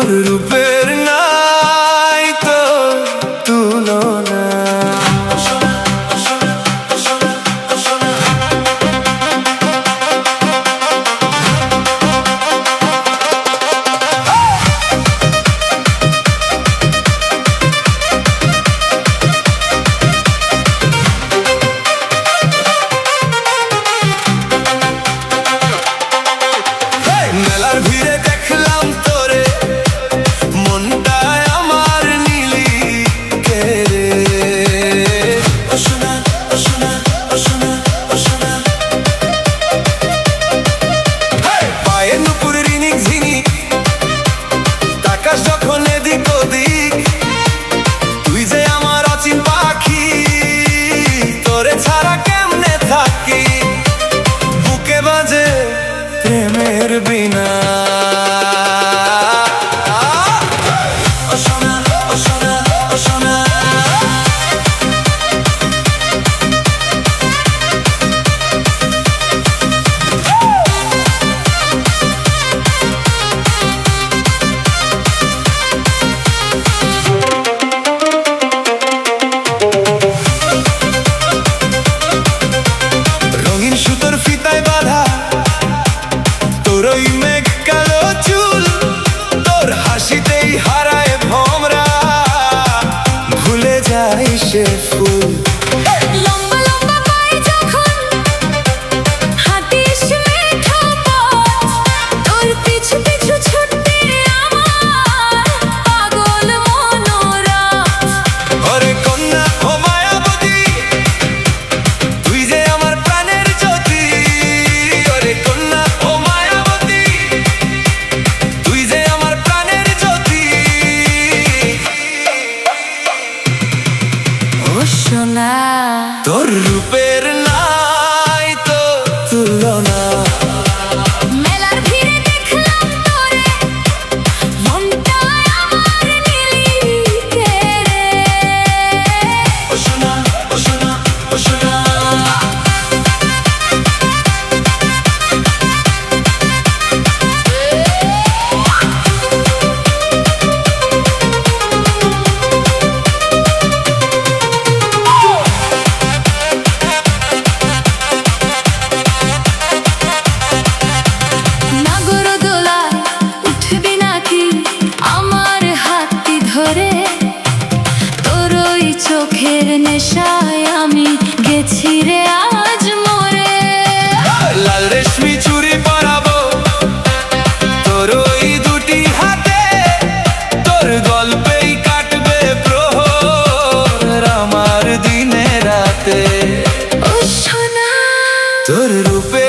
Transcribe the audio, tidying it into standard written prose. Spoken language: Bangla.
তোর রূপের নাই তো তুলনা। মেলার ভিড়ে দেখলাম তোরে, মনটায় আমার নীলি কে রে। ও সোনা, ও সোনা, ও সোনা, ও সোনা। পায়ে নুপুর রিনিক ঝিনিক, তাকাস যখন এদিক ওদিক, তুই যে আমার অচিন পাখি, তোরে ছাড়া কেমনে থাকি, বুকে বাজে প্রেমের বিনা। ও সোনা, ও সোনা, ও সোনা। রঙিন সুতোর ফিতায় বাঁধা তোর ওই মেঘ কালো চুল, তোর হাসিতেই হারায় ভোমরা, ভুলে যায় সে ফুল। লম্বা লম্বা পায়ে যখন হাঁটিস মেঠো পথ, তোর পিছু পিছু ছুটে আমার পাগল মনোরথ। ওরে কন্যা ও মায়াবতী, তুই যে আমার প্রাণের জ্যোতি। ওরে কন্যা ও মায়াবতী, তুই যে আমার প্রাণের জ্যোতি। ও সোনা, তোর রূপের নাই তো তুলনা। মেলার ভিড়ে দেখলাম তোরে, মনটায় আমার নীলি কে রে। ও সোনা, ও সোনা, ও সোনা। নাগরদোলায় উঠবি নাকি আমার হাতটি ধরে, তোর ওই চোখের নেশায় আমি গেছি রে আজ মরে। লাল রেশমি চুড়ি পরাবো তোর ওই দুটি হাতে, তোর গল্পেই কাটবে প্রহর আমার দিনে রাতে। ও সোনা, তোর রূপে